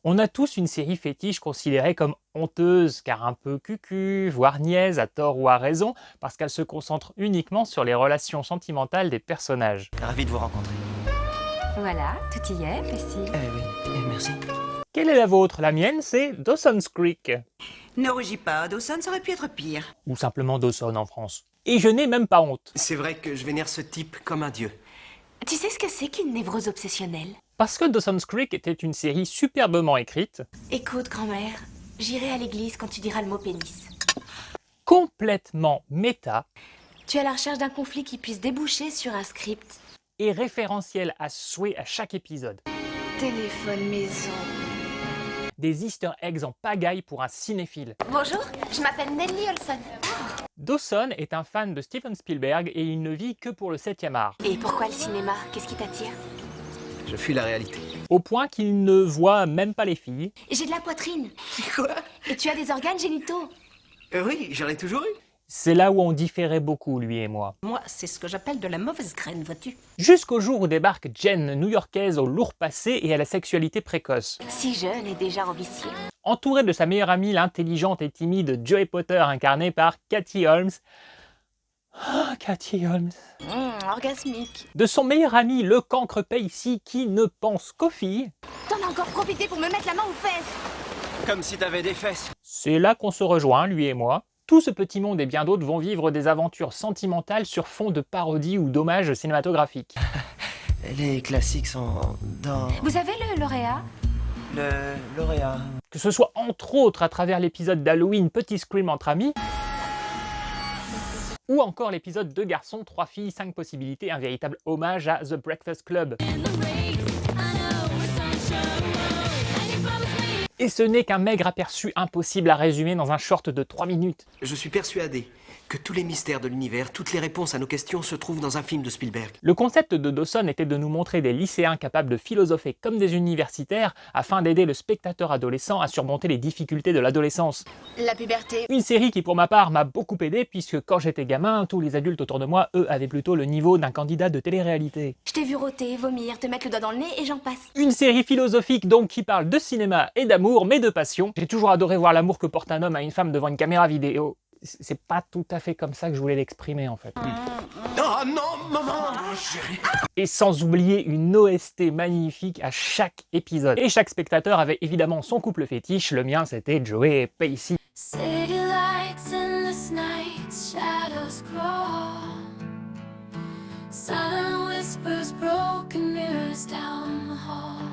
On a tous une série fétiche considérée comme honteuse, car un peu cucu, voire niaise, à tort ou à raison, parce qu'elle se concentre uniquement sur les relations sentimentales des personnages. Ravi de vous rencontrer. Voilà, tout y est, Lucie. Oui, merci. Quelle est la vôtre? La mienne, c'est Dawson's Creek, Ne rougis pas, Dawson, ça aurait pu être pire. ou simplement Dawson en France. Et je n'ai même pas honte, C'est vrai que je vénère ce type comme un dieu. Tu sais ce que c'est qu'une névrose obsessionnelle? parce que Dawson's Creek était une série superbement écrite, Écoute, grand-mère, j'irai à l'église quand tu diras le mot pénis. complètement méta, Tu es à la recherche d'un conflit qui puisse déboucher sur un script. et référentielle à souhait à chaque épisode. Téléphone maison. Des easter eggs en pagaille pour un cinéphile. Bonjour, je m'appelle Nelly Olson. Dawson est un fan de Steven Spielberg et il ne vit que pour le 7e art, Et pourquoi le cinéma? Qu'est-ce qui t'attire? Je fuis la réalité. au point qu'il ne voit même pas les filles. J'ai de la poitrine. Quoi? Et tu as des organes génitaux. Oui, j'en ai toujours eu. C'est là où on différait beaucoup, lui et moi. Moi, c'est ce que j'appelle de la mauvaise graine, vois-tu. Jusqu'au jour où débarque Jen, new-yorkaise au lourd passé et à la sexualité précoce. Si jeune et déjà ambitieux. Entourée de sa meilleure amie, l'intelligente et timide Joey Potter, incarnée par Katie Holmes. Ah, Katie Holmes. Orgasmique. De son meilleur ami, le cancre Pacey, qui ne pense qu'aux filles. T'en as encore profité pour me mettre la main aux fesses. Comme si t'avais des fesses. C'est là qu'on se rejoint, lui et moi. Tout ce petit monde et bien d'autres vont vivre des aventures sentimentales sur fond de parodies ou d'hommages cinématographiques. Les classiques sont dans Vous avez le lauréat? le lauréat. Que ce soit entre autres à travers l'épisode d'Halloween Petit Scream entre amis, ou encore l'épisode 2 garçons, 3 filles, 5 possibilités, un véritable hommage à The Breakfast Club. Et ce n'est qu'un maigre aperçu impossible à résumer dans un short de 3 minutes. Je suis persuadé que tous les mystères de l'univers, toutes les réponses à nos questions se trouvent dans un film de Spielberg. Le concept de Dawson était de nous montrer des lycéens capables de philosopher comme des universitaires afin d'aider le spectateur adolescent à surmonter les difficultés de l'adolescence. La puberté. Une série qui pour ma part m'a beaucoup aidé puisque quand j'étais gamin, tous les adultes autour de moi, eux, avaient plutôt le niveau d'un candidat de télé-réalité. Je t'ai vu rôter, vomir, te mettre le doigt dans le nez et j'en passe. Une série philosophique donc qui parle de cinéma et d'amour, mais de passion. J'ai toujours adoré voir l'amour que porte un homme à une femme devant une caméra vidéo. C'est pas tout à fait comme ça que je voulais l'exprimer en fait. Oh non, maman, chérie. Et sans oublier une OST magnifique à chaque épisode. Et chaque spectateur avait évidemment son couple fétiche, le mien c'était Joey et Pacey. City lights in this night, shadows crawl. Silent whispers, broken mirrors down the hall.